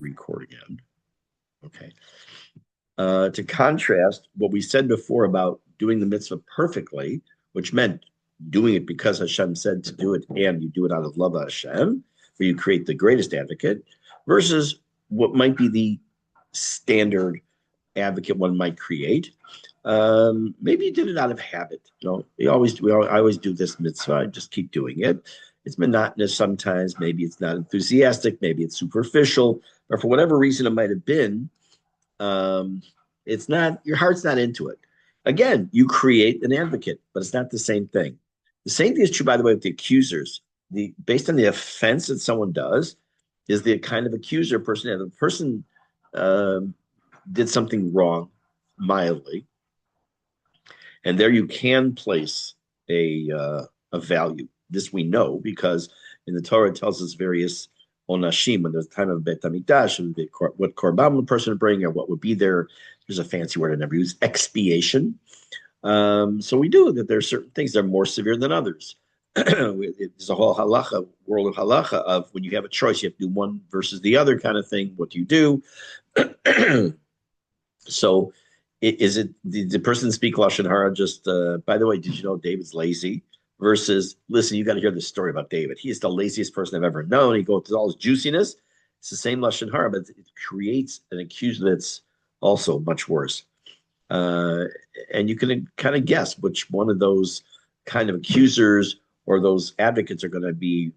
record again. Okay. To contrast what we said before about doing the mitzvah perfectly, which meant doing it because Hashem said to do it, and you do it out of love of Hashem, where you create the greatest advocate, versus what might be the standard advocate one might create. Maybe you did it out of habit. I always do this mitzvah. I just keep doing it. It's monotonous sometimes. Maybe it's not enthusiastic. Maybe it's superficial. Or for whatever reason it might have been, it's not, your heart's not into it. Again, you create an advocate, but it's not the same thing. The same thing is true, by the way, with the accusers. Based on the offense that someone does, is the kind of accuser person. If the person did something wrong, mildly, and there you can place a value. This we know because in the Torah it tells us various onashim, when there's the time of Bet HaMikdash, what korban the person would bring, or what would be there. There's a fancy word I never use, expiation. So we do that. There are certain things that are more severe than others. There's a whole halacha, world of halacha, of when you have a choice, you have to do one versus the other kind of thing. What do you do? So is it the person speak Lashon Hara just, by the way, did you know David's lazy? Versus, listen, you got to hear this story about David. He is the laziest person I've ever known. He goes through all his juiciness. It's the same Lashon Hara, but it creates an accuser that's also much worse. And you can kind of guess which one of those kind of accusers or those advocates are going to be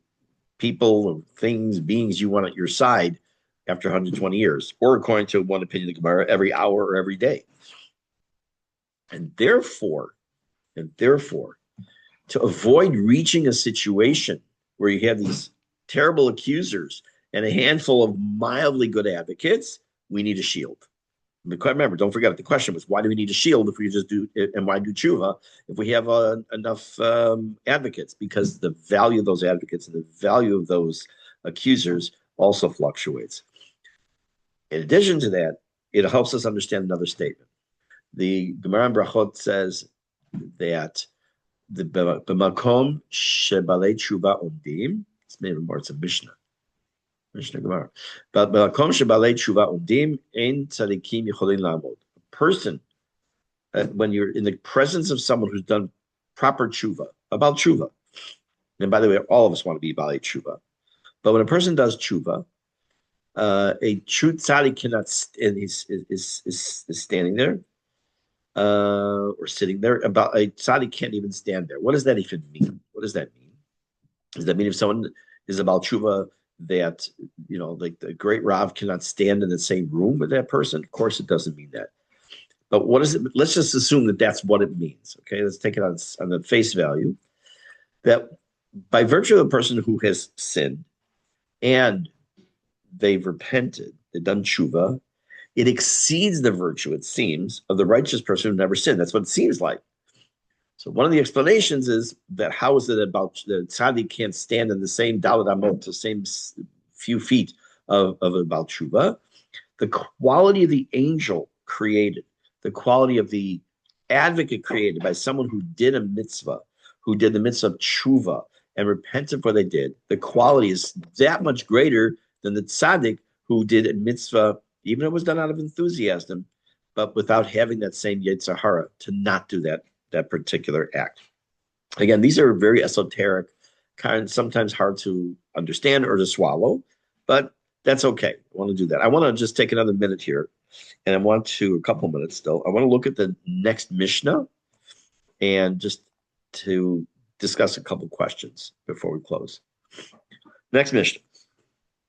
people or things, beings you want at your side after 120 years, or according to one opinion of the Gemara, every hour or every day. And therefore, to avoid reaching a situation where you have these terrible accusers and a handful of mildly good advocates, we need a shield. Remember, don't forget, the question was, why do we need a shield if we just do it, and why do tshuva if we have enough advocates? Because the value of those advocates and the value of those accusers also fluctuates. In addition to that, it helps us understand another statement. The Gemara in Brachot says that the b'makom shebalei tshuva omdim. It's maybe more. It's a Mishne Gemara. But b'makom shebalei tshuva omdim ein tzadikim yicholim la'amod. A person, when you're in the presence of someone who's done proper tshuva, about tshuva, and by the way, all of us want to be balei tshuva, but when a person does tshuva, a true tzaddik cannot, and is standing there. Or sitting there, about a tzaddik can't even stand there. What does that even mean? What does that mean? Does that mean if someone is about tshuva that, like the great Rav cannot stand in the same room with that person? Of course, it doesn't mean that. But what is it? Let's just assume that that's what it means. Okay, let's take it on the face value. That by virtue of the person who has sinned and they've repented, they've done tshuva, it exceeds the virtue, it seems, of the righteous person who never sinned. That's what it seems like. So one of the explanations is that how is it about the tzaddik can't stand in the same daled amot, the same few feet of about tshuva? The quality of the angel created, the quality of the advocate created by someone who did a mitzvah, who did the mitzvah of tshuva and repented for what they did, the quality is that much greater than the tzaddik who did a mitzvah, even if it was done out of enthusiasm, but without having that same Yetzer Hara to not do that particular act. Again, these are very esoteric, sometimes hard to understand or to swallow, but that's okay. I want to do that. I want to just take another minute here, and I want to, a couple minutes still, I want to look at the next Mishnah and just to discuss a couple questions before we close. Next Mishnah.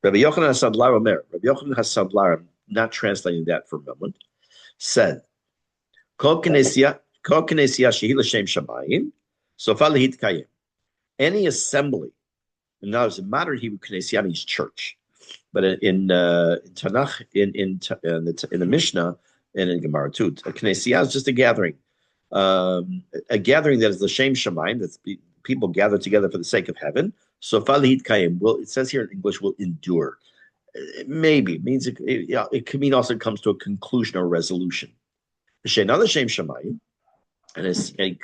Rabbi Yochanan HaSandlar Omer, Rabbi Yochanan HaSandlar, not translating that for a moment, said, Kol knesiyah shehi l'shem shamayim, sofa lehitkayim. Any assembly, in other words, in modern Hebrew, knesiyah means church, but in Tanakh, in the Mishnah, and in Gemara too, a knesiyah is just a gathering that is l'shem shamayim, that's people gather together for the sake of heaven. Sofa lehitkayim, it says here in English, will endure. Maybe it means it could mean also it comes to a conclusion or a resolution. Another Shem Shemayim, and it's a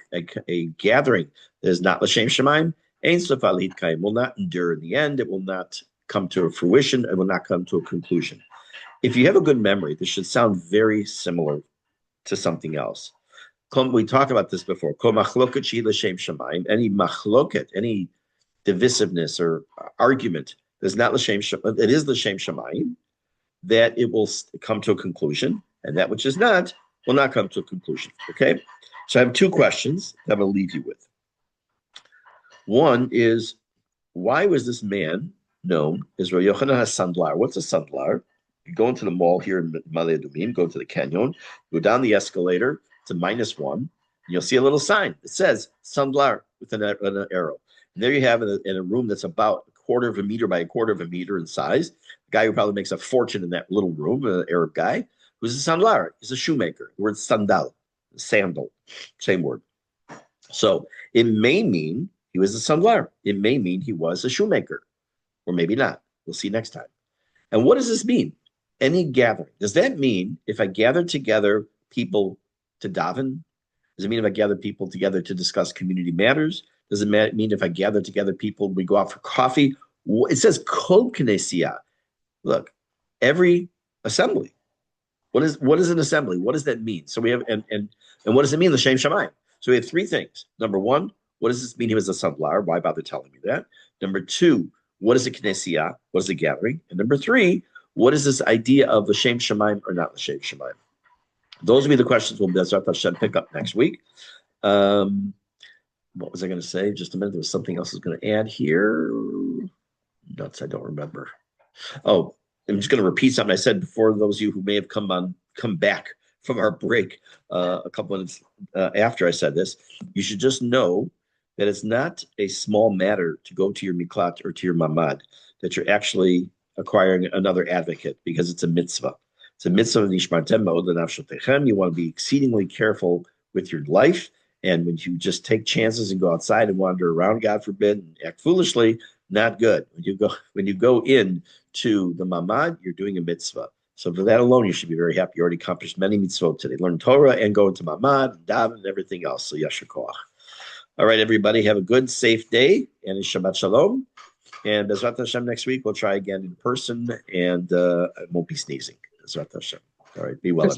gathering that is not l'shem Shemayim, Ein Sofa Lehitkayim, will not endure in the end. It will not come to a fruition. It will not come to a conclusion. If you have a good memory, this should sound very similar to something else. We talked about this before. Any machloket, any divisiveness or argument is not l'shem shamayim. It is l'shem shamayim, that it will come to a conclusion, and that which is not will not come to a conclusion. Okay? So I have two questions that I'm going to leave you with. One is, why was this man known as Rav Yochanan HaSandlar? What's a sandlar? You go into the mall here in Ma'ale Adumim, go to the canyon, go down the escalator to -1, and you'll see a little sign. It says sandlar with an arrow. And there you have it in a room that's about 1/4 of a meter by 1/4 of a meter in size. The guy who probably makes a fortune in that little room, an Arab guy, who's a sandlar. He's a shoemaker. The word sandal, sandal, same word. So it may mean he was a sandlar. It may mean he was a shoemaker, or maybe not. We'll see next time. And what does this mean? Any gathering. Does that mean if I gather together people to daven? Does it mean if I gather people together to discuss community matters? Does it mean if I gather together people, we go out for coffee? It says kol knesiyah. Look, every assembly. What is an assembly? What does that mean? So we have and what does it mean? L'shem shamayim. So we have three things. Number one, what does this mean? He was a sandlar. Why bother telling me that? Number two, what is a knesiyah? What is a gathering? And number three, what is this idea of l'shem shamayim or not l'shem shamayim? Those will be the questions we'll pick up next week. What was I going to say? Just a minute. There was something else I was going to add here. Nuts, I don't remember. Oh, I'm just going to repeat something I said before. Those of you who may have come back from our break a couple minutes after I said this, you should just know that it's not a small matter to go to your miklat or to your mamad, that you're actually acquiring another advocate, because it's a mitzvah. It's a mitzvah of nishmartem ma'od lenafshotechem. You want to be exceedingly careful with your life. And when you just take chances and go outside and wander around, God forbid, and act foolishly, not good. When you go in to the mamad, you're doing a mitzvah. So for that alone, you should be very happy. You already accomplished many mitzvot today. Learn Torah and go into mamad, and daven, and everything else. So yasher koach. All right, everybody, have a good, safe day, and Shabbat Shalom. And Bezrat Hashem, next week, we'll try again in person, and I won't be sneezing. Bezrat Hashem. All right, be well.